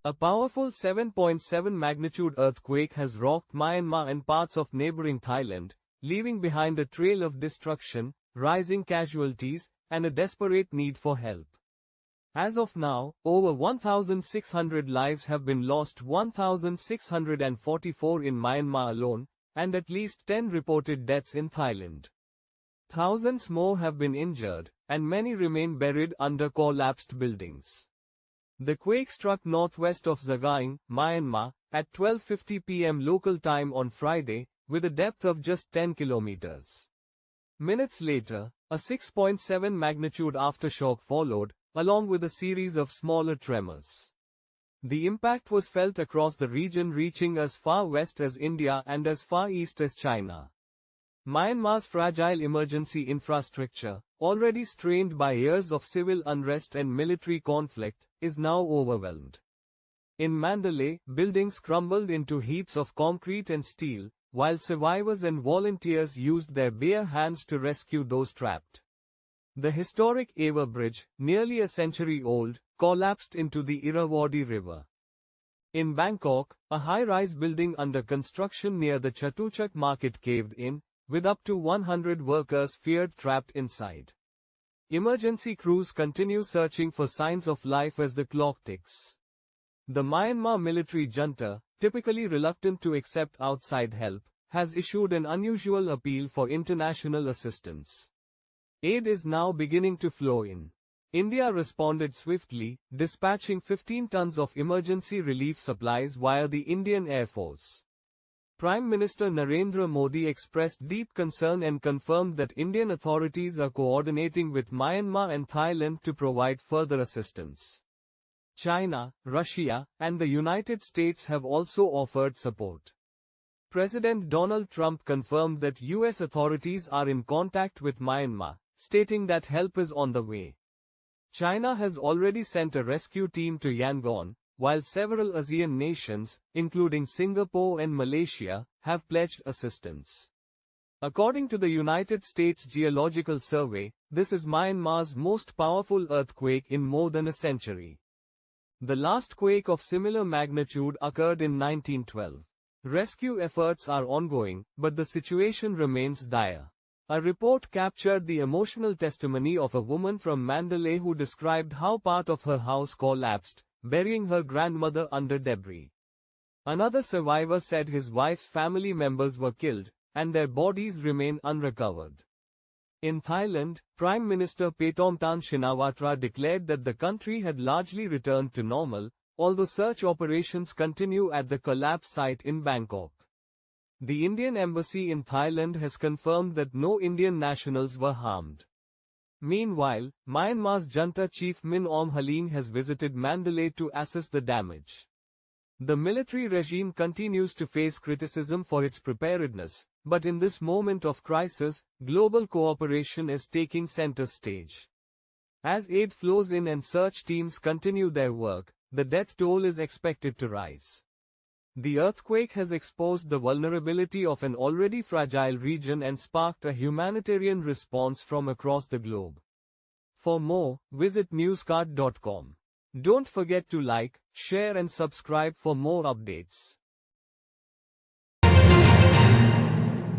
A powerful 7.7 magnitude earthquake has rocked Myanmar and parts of neighboring Thailand, leaving behind a trail of destruction, rising casualties, and a desperate need for help. As of now, over 1,600 lives have been lost, 1,644 in Myanmar alone, and at least 10 reported deaths in Thailand. Thousands more have been injured, and many remain buried under collapsed buildings. The quake struck northwest of Sagaing, Myanmar, at 12:50 p.m. local time on Friday, with a depth of just 10 kilometers. Minutes later, a 6.7 magnitude aftershock followed, along with a series of smaller tremors. The impact was felt across the region, reaching as far west as India and as far east as China. Myanmar's fragile emergency infrastructure, already strained by years of civil unrest and military conflict, is now overwhelmed. In Mandalay, buildings crumbled into heaps of concrete and steel, while survivors and volunteers used their bare hands to rescue those trapped. The historic Ava Bridge, nearly a century old, collapsed into the Irrawaddy River. In Bangkok, a high-rise building under construction near the Chatuchak market caved in, with up to 100 workers feared trapped inside. Emergency crews continue searching for signs of life as the clock ticks. The Myanmar military junta, typically reluctant to accept outside help, has issued an unusual appeal for international assistance. Aid is now beginning to flow in. India responded swiftly, dispatching 15 tons of emergency relief supplies via the Indian Air Force. Prime Minister Narendra Modi expressed deep concern and confirmed that Indian authorities are coordinating with Myanmar and Thailand to provide further assistance. China, Russia, and the United States have also offered support. President Donald Trump confirmed that U.S. authorities are in contact with Myanmar, stating that help is on the way. China has already sent a rescue team to Yangon, while several ASEAN nations, including Singapore and Malaysia, have pledged assistance. According to the United States Geological Survey, this is Myanmar's most powerful earthquake in more than a century. The last quake of similar magnitude occurred in 1912. Rescue efforts are ongoing, but the situation remains dire. A report captured the emotional testimony of a woman from Mandalay who described how part of her house collapsed, burying her grandmother under debris. Another survivor said his wife's family members were killed, and their bodies remain unrecovered. In Thailand, Prime Minister Paetongtarn Shinawatra declared that the country had largely returned to normal, although search operations continue at the collapse site in Bangkok. The Indian embassy in Thailand has confirmed that no Indian nationals were harmed. Meanwhile, Myanmar's junta chief Min Aung Hlaing has visited Mandalay to assess the damage. The military regime continues to face criticism for its preparedness, but in this moment of crisis, global cooperation is taking center stage. As aid flows in and search teams continue their work, the death toll is expected to rise. The earthquake has exposed the vulnerability of an already fragile region and sparked a humanitarian response from across the globe. For more, visit newscazt.com. Don't forget to like, share and subscribe for more updates.